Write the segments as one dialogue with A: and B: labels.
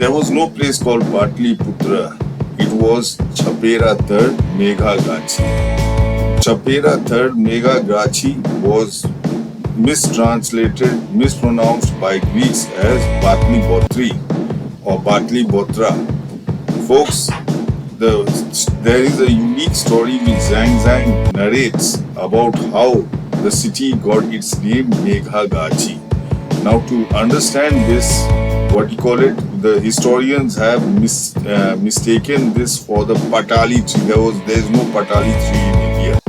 A: There was no place called Pataliputra. It was Chaperatar Meghagachi. Chaperatar Meghagachi was mispronounced by Greeks as Patalipotri or Pataliputra. Folks, there is a unique story which Xuan Zangs narrates about how the city got its name Meghagachi. Now, to understand this, the historians have mistaken this for the Patali tree. There is no Patali tree in India.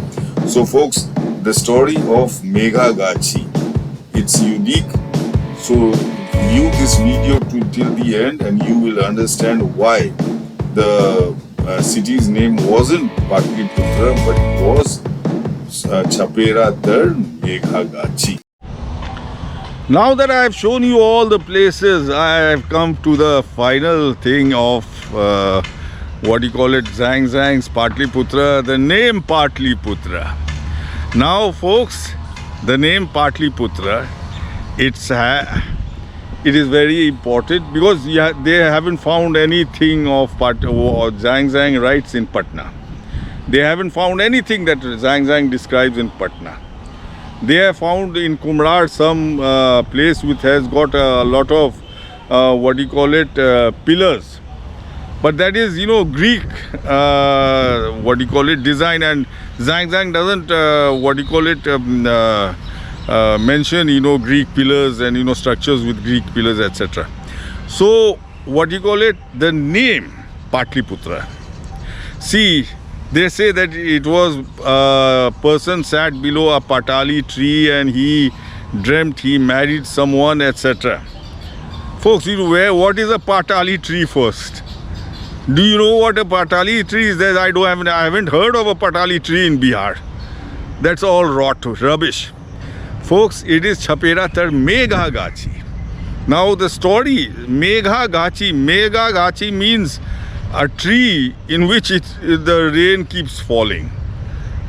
A: So, folks, the story of Meghagachi, it's unique. So, view this video till the end, and you will understand why the city's name wasn't Pataliputra, but it was Chaperatar Meghagachi. Now that I have shown you all the places, I have come to the final thing of Xuan Zangs Pataliputra, the name Pataliputra. Now, folks, the name Pataliputra, it is very important because they haven't found anything of Xuan Zangs writes in Patna. They haven't found anything that Xuan Zangs describes in Patna. They have found in Kumrar some place which has got a lot of pillars. But that is, Greek, design, and Xuan Zangs doesn't, mention, Greek pillars and, structures with Greek pillars, etc. So, the name Pataliputra. See, they say that it was a person sat below a Patali tree and he dreamt he married someone, etc. Folks, what is a Patali tree first? Do you know what a Patali tree is? I haven't heard of a Patali tree in Bihar. That's all rubbish. Folks, it is Chaperatar Meghagachi. Now the story, Meghagachi means a tree in which the rain keeps falling.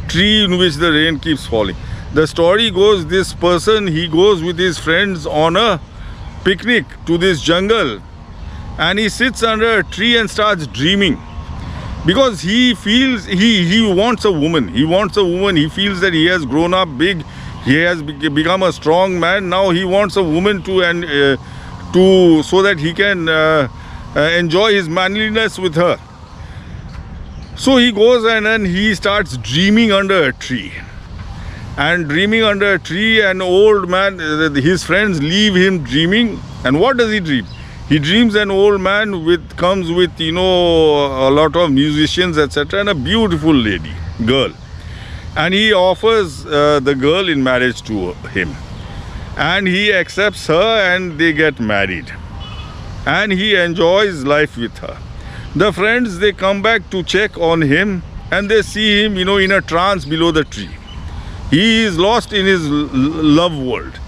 A: Tree in which the rain keeps falling. The story goes, this person, he goes with his friends on a picnic to this jungle, and he sits under a tree and starts dreaming. Because he feels, he wants a woman. He wants a woman. He feels that he has grown up big. He has become a strong man. Now he wants a woman so that he can enjoy his manliness with her. So he goes and then he starts dreaming under a tree. And dreaming under a tree, an old man, his friends leave him dreaming. And what does he dream? He dreams an old man comes with, a lot of musicians, etc. and a beautiful girl. And he offers the girl in marriage to him. And he accepts her and they get married. And he enjoys life with her. The friends, they come back to check on him and they see him, in a trance below the tree. He is lost in his love world.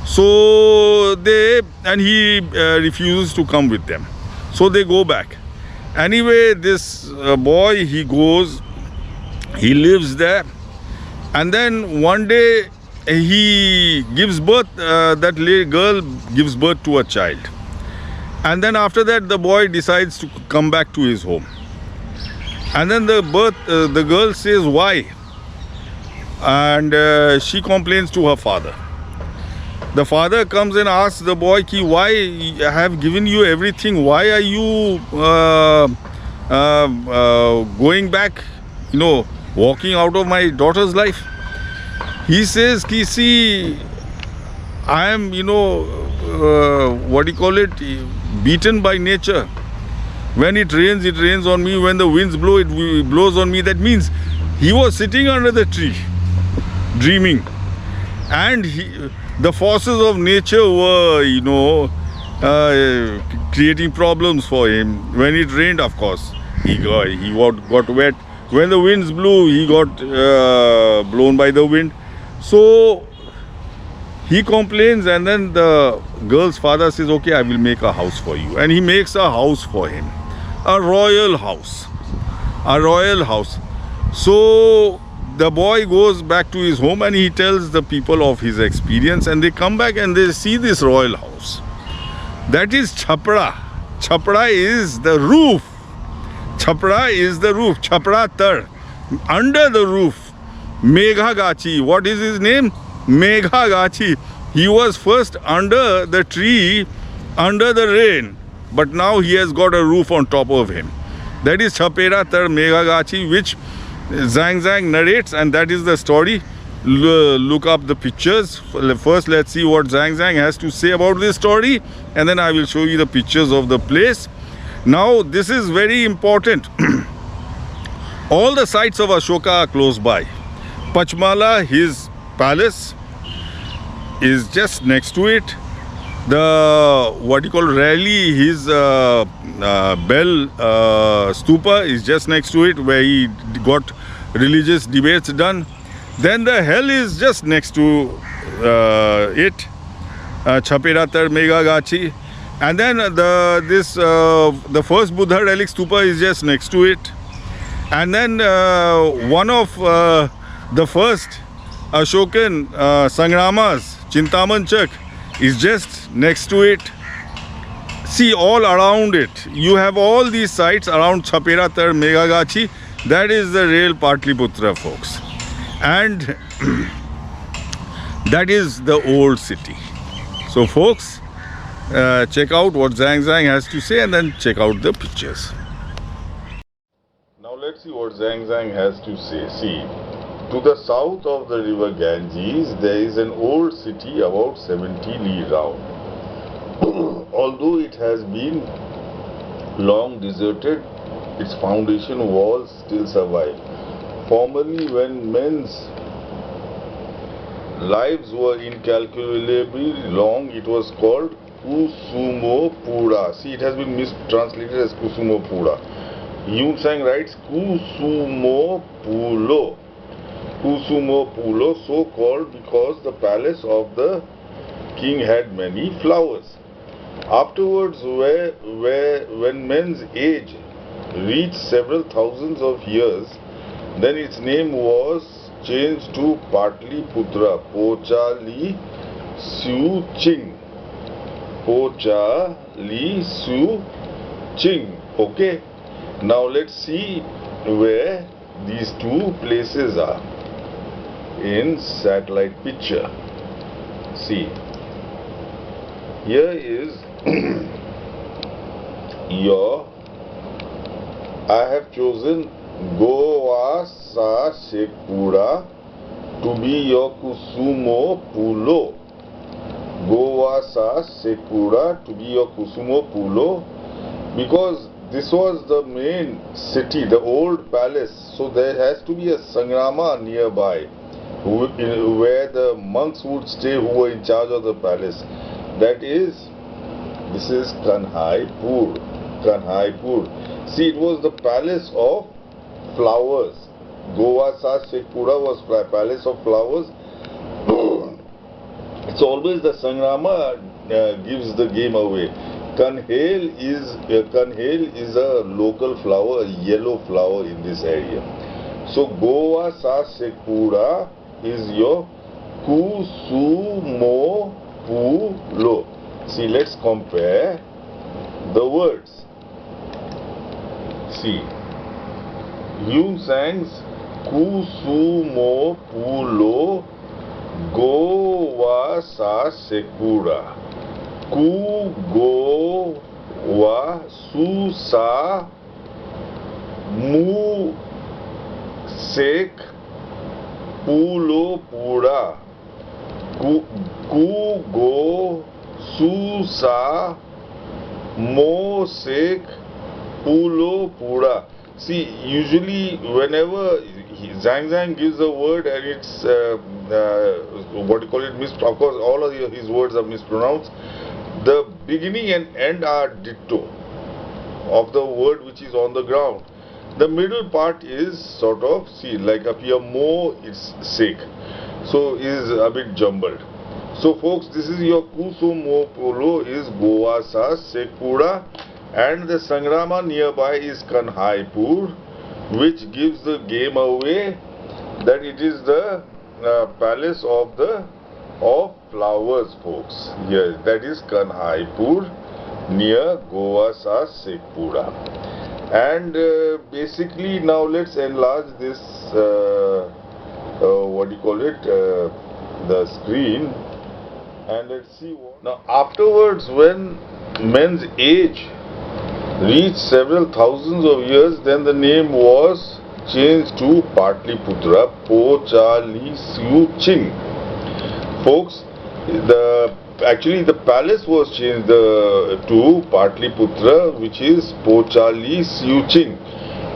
A: So he refuses to come with them. So they go back. Anyway, this boy, he goes, he lives there. And then one day he gives birth, that girl gives birth to a child. And then after that, the boy decides to come back to his home. And then the girl says, why? And she complains to her father. The father comes and asks the boy, why I have given you everything? Why are you going back, walking out of my daughter's life? He says, see, I am, beaten by nature. When it rains on me. When the winds blow, it blows on me. That means he was sitting under the tree, dreaming. And the forces of nature were, creating problems for him. When it rained, of course, he got wet. When the winds blew, he got blown by the wind. So he complains, and then the girl's father says, okay, I will make a house for you. And he makes a house for him. A royal house. So the boy goes back to his home and he tells the people of his experience, and they come back and they see this royal house. That is Chapra. Chapra is the roof. Chapra is the roof. Chaperatar, under the roof. Meghagachi, what is his name? Meghagachi. He was first under the tree, under the rain, but now he has got a roof on top of him. That is Chaperatar Meghagachi, which Xuan Zangs narrates, and that is the story. Look up the pictures. First, let's see what Xuan Zangs has to say about this story, and then I will show you the pictures of the place. Now, this is very important. All the sites of Ashoka are close by. Pachmala, his palace, is just next to it. The Rally, his bell stupa is just next to it, where he got religious debates done. Then the hell is just next to it, Chaperatar Meghagachi. And then the first Buddha relic stupa is just next to it. And then one of the first Ashokan Sangramas, Chintamanchak, is just next to it. See, all around it, you have all these sites around Chaperatar Meghagachi. That is the real Pataliputra, folks. And that is the old city. So, folks, check out what Xuan Zangs has to say, and then check out the pictures. Now let's see what Xuan Zangs has to say. See, to the south of the river Ganges, there is an old city about 70 li round. Although it has been long deserted, its foundation walls still survive. Formerly, when men's lives were incalculably long, it was called Kusumopura. See, it has been mistranslated as Kusumopura. Xuan Zangs writes Kusumopulo. Kusumopulo, so called because the palace of the king had many flowers. Afterwards, when men's age reached several thousands of years, then its name was changed to Pataliputra, Pocha Li Su Ching. Pocha Li Su Ching. Okay. Now let's see where these two places are in satellite picture. See, here is I have chosen Gowasasekhpura to be your Kusumopulo. Gowasasekhpura to be your Kusumopulo, because this was the main city, the old palace. So there has to be a Sangrama nearby, where the monks would stay who were in charge of the palace. This is Kanhaipur. Kanhaipur. See, it was the palace of flowers. Gowasasekhpura was palace of flowers. It's always the Sangrama gives the game away. Kanhail is a local flower, a yellow flower in this area. So Gowasasekhpura is your Kusumopulo. See, let's compare the words. See, Xuan Zangs Kusumopulo Gowasasekhpura. Gowasasekhpura Pulopura. Pulopura. See, usually whenever Xuan Zangs gives a word and it's of course all of his words are mispronounced, the beginning and end are ditto of the word which is on the ground. The middle part is sort of, see, like up here, mo is sake, so is a bit jumbled. So folks, this is your Kusumopulo is Gowasasekhpura, and the Sangrama nearby is Kanhaipur, which gives the game away that it is the palace of flowers, folks. Yes, that is Kanhaipur. near Gowasasekhpura. And basically now let's enlarge this what do you call it, the screen, and let's see what. Now afterwards, when men's age reached several thousands of years, then the name was changed to Pataliputra, Ching. Folks, actually the palace was changed to Pataliputra, which is Ching.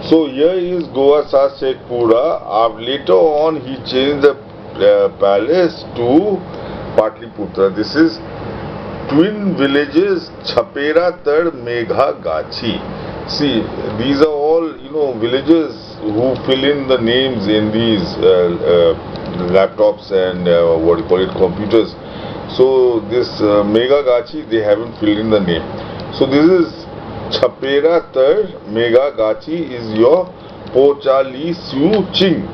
A: So here is Gowasasekhpura. Later on he changed the palace to Pataliputra. This is twin villages Chaperatar Meghagachi. See, these are all villages who fill in the names in these laptops and what do you call it, computers. So this Meghagachi, they haven't filled in the name. So this is Chaperatar Meghagachi is your Ching.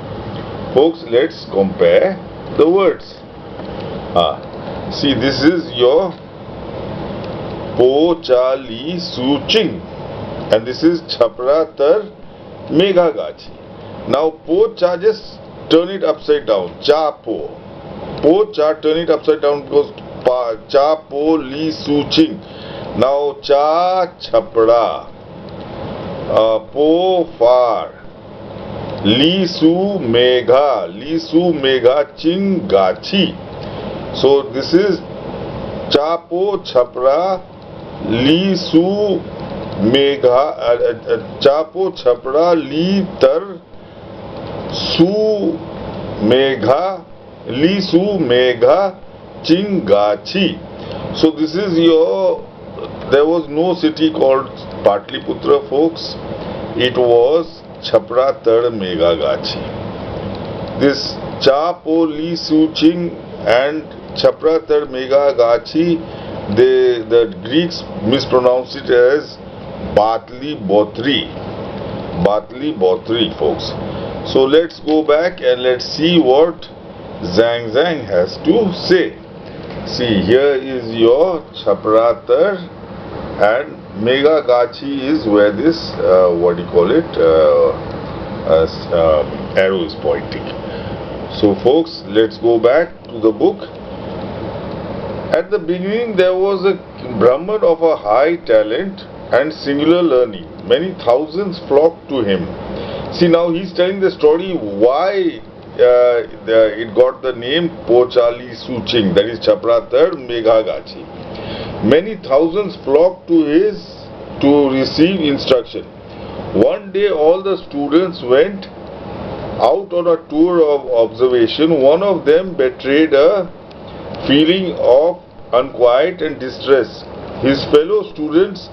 A: Folks, let's compare the words. See, this is your Ching, and this is Chaperatar Meghagachi. Now Pocha, just turn it upside down. Chapo. Pocha, turn it upside down, because Chapo Li Su Ching. Now Cha Chapra, Po Far, Li Su Megha, Ching Gachi. So this is Chapo Chapra Li Su Megha, Chapo Chapra Li Tar Su Megha, Li Su Megha Ching Gachi. So this is your. There was no city called Pataliputra, folks. It was Chaperatar Meghagachi. This Chapo Li Su Ching and Chaperatar Meghagachi, the Greeks mispronounced it as Pataliputra, folks. So let's go back and let's see what Xuan Zangs has to say. See, here is your Chaperatar, and Meghagachi is where this what do you call it, arrow is pointing. So folks, let's go back to the book. At the beginning there was a Brahman of a high talent and singular learning. Many thousands flocked to him. See, now he's telling the story why it got the name Pochali Suching, that is Chaperatar Meghagachi. Many thousands flocked to receive instruction. One day all the students went out on a tour of observation. One of them betrayed a feeling of unquiet and distress. His fellow students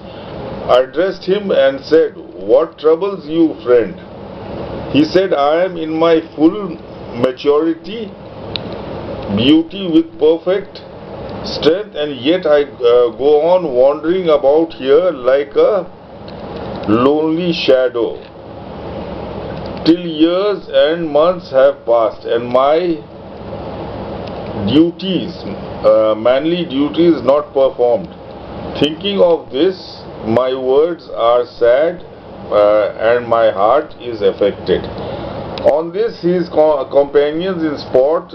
A: addressed him and said, "What troubles you, friend?" He said, "I am in my full maturity, beauty with perfect strength, and yet I go on wandering about here like a lonely shadow till years and months have passed, and my duties, manly duties, not performed. Thinking of this, my words are sad and my heart is affected." On this, his companions in sport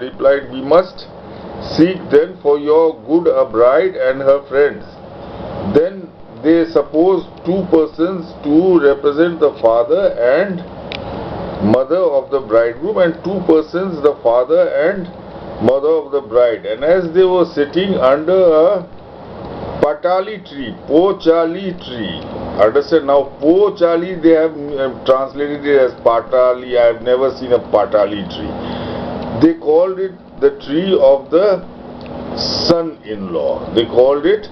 A: replied, "We must seek then for your good a bride and her friends." Then they supposed two persons to represent the father and mother of the bridegroom, and two persons the father and mother of the bride. And as they were sitting under a Patali tree, Pochali tree. Understand? Now Pochali, they have translated it as Patali. I have never seen a Patali tree. They called it the tree of the son-in-law. They called it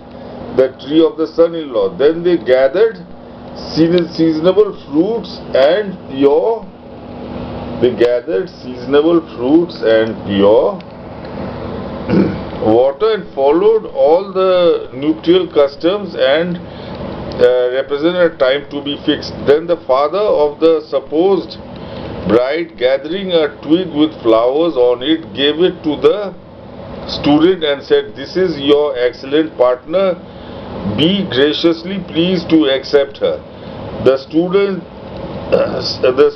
A: the tree of the son-in-law. Then they gathered seasonable fruits and pure. They gathered seasonable fruits and pure water and followed all the nuptial customs and represented a time to be fixed. Then the father of the supposed bride, gathering a twig with flowers on it, gave it to the student and said, "This is your excellent partner. be graciously pleased to accept her. The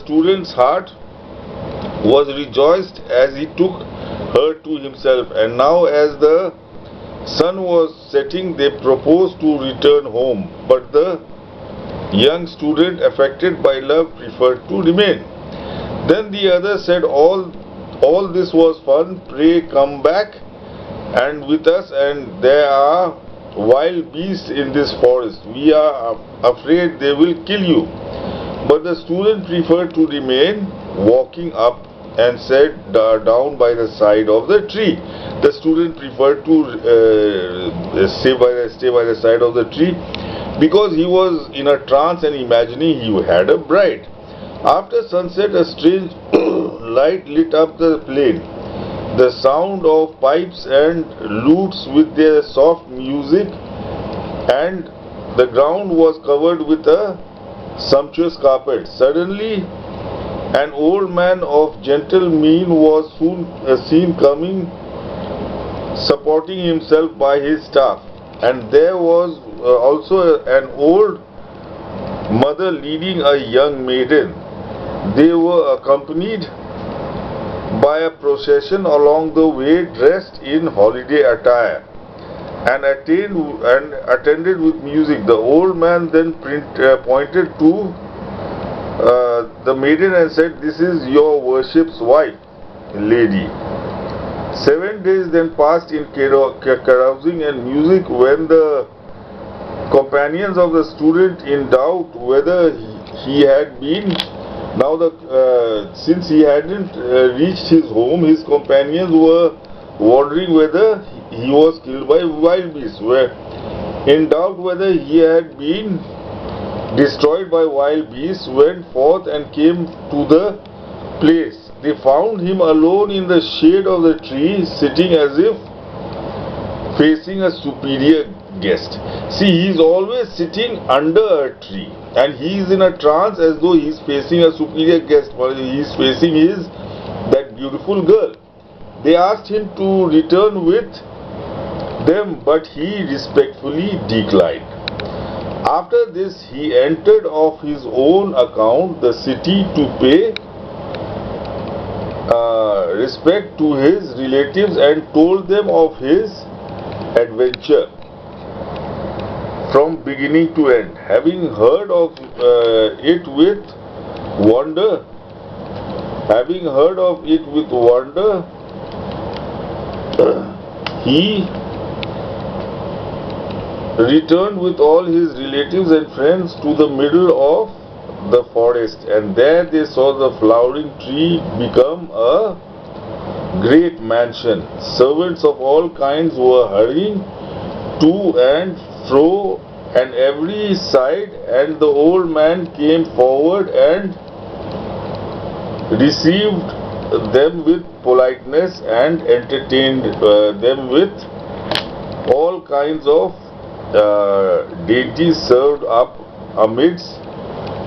A: student's heart was rejoiced as he took her to himself, and now as the sun was setting they proposed to return home, but the young student, affected by love, preferred to remain. Then the other said, all this was fun, pray come back and with us, and there are wild beasts in this forest, we are afraid they will kill you. But the student preferred to remain, walking up and sat down by the side of the tree. The student preferred to stay by the side of the tree because he was in a trance and imagining he had a bride. After sunset, a strange light lit up the plain. The sound of pipes and lutes with their soft music, and the ground was covered with a sumptuous carpet. Suddenly, an old man of gentle mien was soon seen coming, supporting himself by his staff, and there was also an old mother leading a young maiden. They were accompanied by a procession along the way, dressed in holiday attire and attended with music. The old man then pointed to the maiden and said, "This is your worship's wife, lady." 7 days then passed in carousing and music, when the companions of the student, in doubt whether he had been, since he hadn't reached his home, his companions were wondering whether he was killed by wild beasts. In doubt whether he had been destroyed by wild beasts, went forth and came to the place. They found him alone in the shade of the tree, sitting as if facing a superior guest. See, he is always sitting under a tree, and he is in a trance as though he is facing a superior guest, while he is facing that beautiful girl. They asked him to return with them, but he respectfully declined. After this, he entered of his own account the city to pay respect to his relatives, and told them of his adventure from beginning to end. Having heard of it with wonder, he returned with all his relatives and friends to the middle of the forest, and there they saw the flowering tree become a great mansion. Servants of all kinds were hurrying to and fro on every side, and the old man came forward and received them with politeness and entertained them with all kinds of dainties served up amidst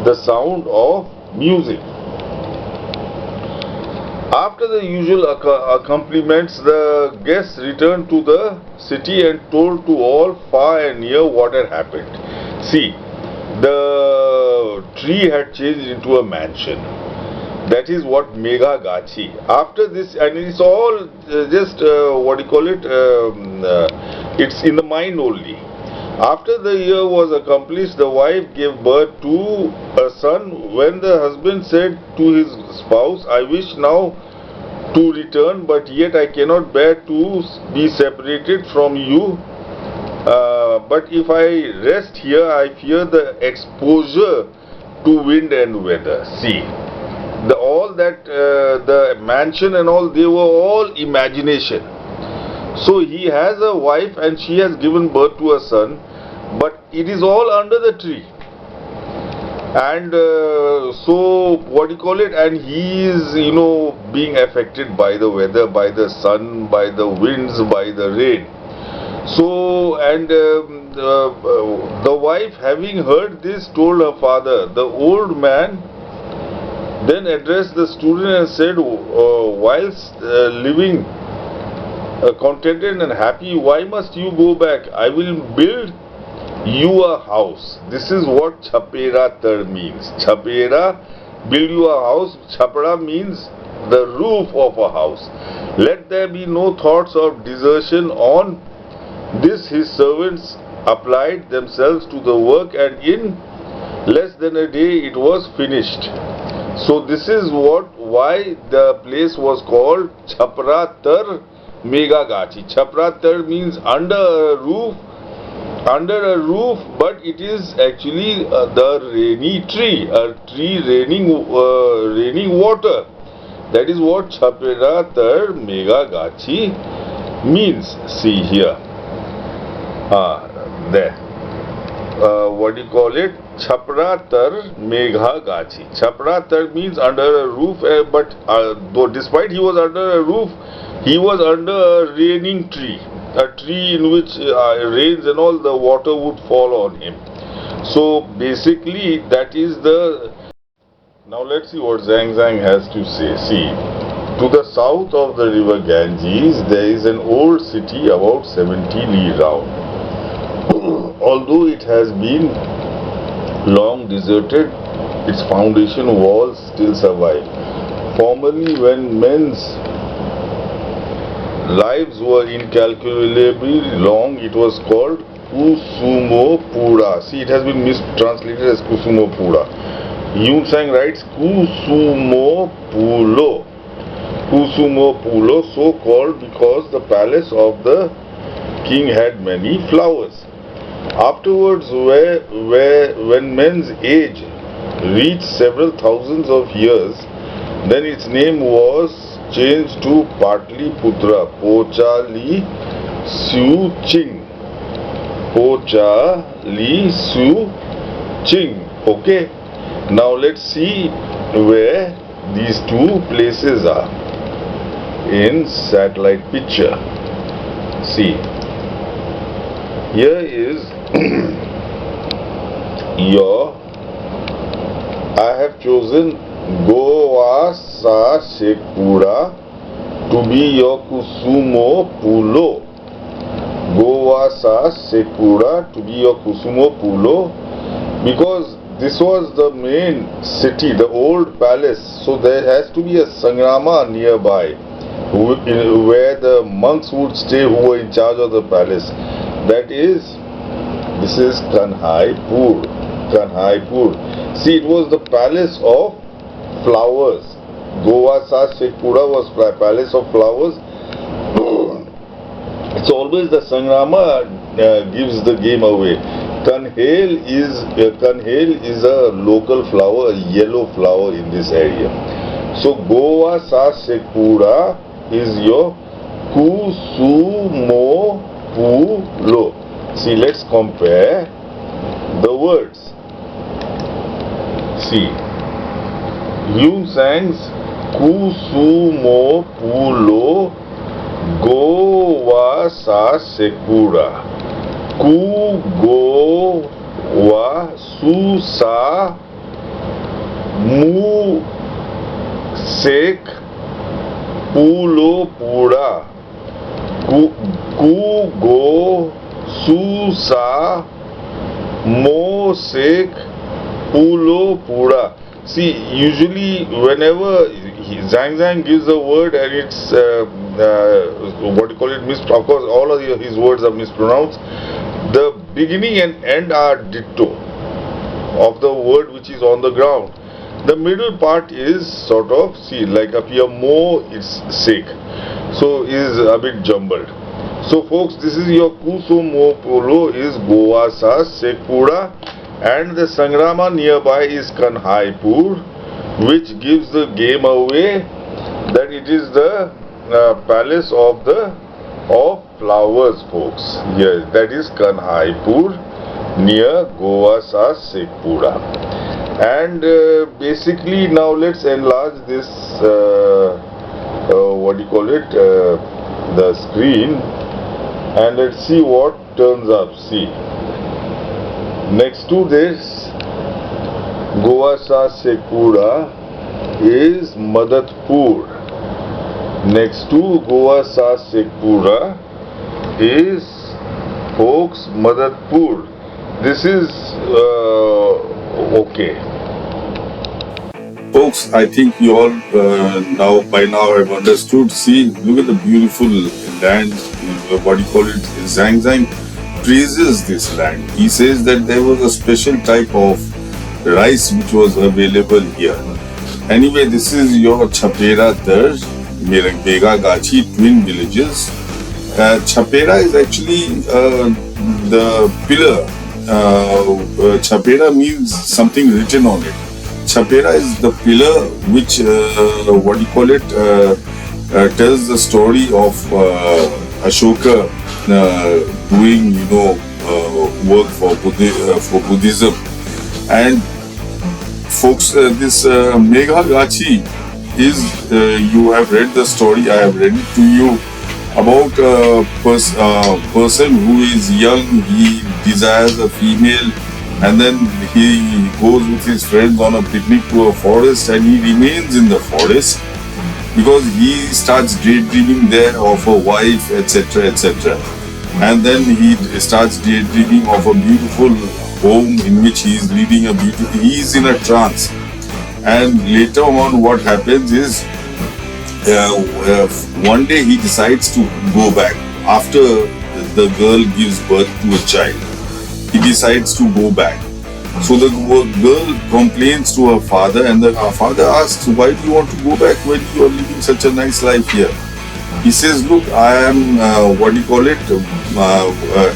A: the sound of music. After the usual accompaniments, the guests returned to the city and told to all far and near what had happened. See, the tree had changed into a mansion. That is what Meghagachi. After this, and it's all just it's in the mind only. After the year was accomplished, the wife gave birth to a son. When the husband said to his spouse, "I wish now to return, but yet I cannot bear to be separated from you. But if I rest here, I fear the exposure to wind and weather." See, the mansion and all, they were all imagination. So he has a wife and she has given birth to a son, but it is all under the tree. And and he is, being affected by the weather, by the sun, by the winds, by the rain. So, and the wife, having heard this, told her father. The old man then addressed the student and said, whilst living contented and happy, why must you go back? I will build you a house. This is what Chaperatar means. Chapera, build you a house. Chapra means the roof of a house. Let there be no thoughts of desertion. On this his servants applied themselves to the work, and in less than a day it was finished. So this is why the place was called Chaperatar Meghagachi. Chaperatar means under a roof, but it is actually the rainy tree, a tree raining water. That is what Chaperatar Meghagachi means. See here. There. What do you call it? Chaperatar Meghagachi. Chaperatar means under a roof, but though despite he was under a roof, he was under a raining tree. A tree in which rains and all the water would fall on him. So basically that is the... Now let's see what Xuan Zangs has to say. See, to the south of the river Ganges there is an old city about 70 li round. Although it has been long deserted, its foundation walls still survive. Formerly, when men's lives were incalculably long, it was called Kusumopura. See, it has been mistranslated as Kusumopura. Xuan Zangs writes Kusumopulo. Kusumopulo, so called because the palace of the king had many flowers. Afterwards, when men's age reached several thousands of years, then its name was changed to Pataliputra, Pocha Li Su Ching. Pocha Li Su Ching. Okay. Now let's see where these two places are in satellite picture. See. Here is I have chosen Gowasasekhpura to be your Kusumopulo. Gowasasekhpura to be your Kusumopulo, because this was the main city, the old palace. So there has to be a Sangrama nearby where the monks would stay who were in charge of the palace. That is, this is Kanhaipur. Kanhaipur. See, it was the palace of flowers. Gowasasekhpura was the palace of flowers. It's always the Sangrama gives the game away. Kanhail is a local flower, a yellow flower in this area. So Gowasasekhpura is your Kusumopulo. See, let's compare the words. See, Xuan Zangs Kusumopulo Gowasasekhpura. Gowasasekhpura. Gowasasekhpura. See, usually whenever Xuan Zangs gives a word and it's what you call it, of course all of his words are mispronounced, the beginning and end are ditto of the word which is on the ground. The middle part is sort of, see, like up here mo, it's sake, so is a bit jumbled. So folks, this is your Kusumopulo is Gowasasekhpura, and the Sangrama nearby is Kanhaipur, which gives the game away that it is the palace of flowers, folks. Yes, that is Kanhaipur near Gowasasekhpura. And basically now let's enlarge this what do you call it, the screen, and let's see what turns up. See, next to this Gowasasekhpura is Madatpur. Next to Gowasasekhpura is, folks, Madatpur. this is okay. Folks, I think you all by now have understood. See, look at the beautiful land. What do you call it? Xuan Zangs praises this land. He says that there was a special type of rice which was available here. Anyway, this is your Chaperatar Meghagachi twin villages. Chapera is actually the pillar. Chapera means something written on it. Chapera is the pillar which, tells the story of Ashoka doing, work for Buddhism. And folks, this Meghagachi is, you have read the story, I have read it to you, about a person who is young, he desires a female, and then he goes with his friends on a picnic to a forest, and he remains in the forest because he starts daydreaming there of a wife, etc., etc. And then he starts daydreaming of a beautiful home in which he is leading he is in a trance. And later on what happens is, one day he decides to go back. After the girl gives birth to a child, he decides to go back. So the girl complains to her father, and her father asks, why do you want to go back when you are living such a nice life here? He says, look, I am,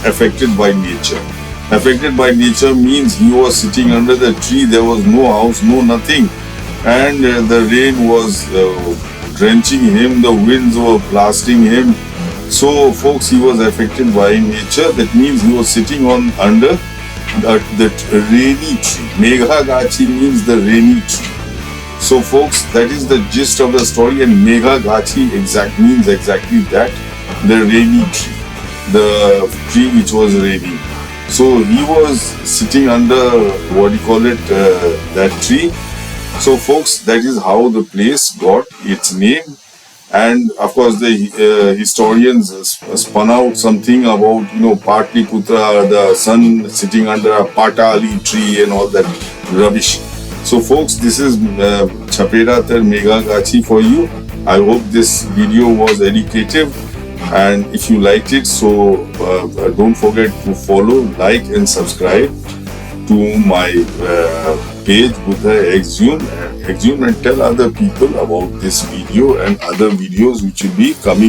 A: affected by nature. Affected by nature means he was sitting under the tree, there was no house, no nothing. And the rain was drenching him, the winds were blasting him. So folks, he was affected by nature. That means he was sitting under the rainy tree. Meghagachi means the rainy tree. So folks, that is the gist of the story, and Meghagachi means exactly that, the rainy tree, the tree which was raining. So he was sitting under, that tree. So folks, that is how the place got its name. And of course the historians spun out something about, Pataliputra, the sun sitting under a Patali tree and all that rubbish. So folks, this is Chaperatar Meghagachi for you. I hope this video was educative, and if you liked it, so don't forget to follow, like and subscribe to my page with the Exhume and tell other people about this video and other videos which will be coming.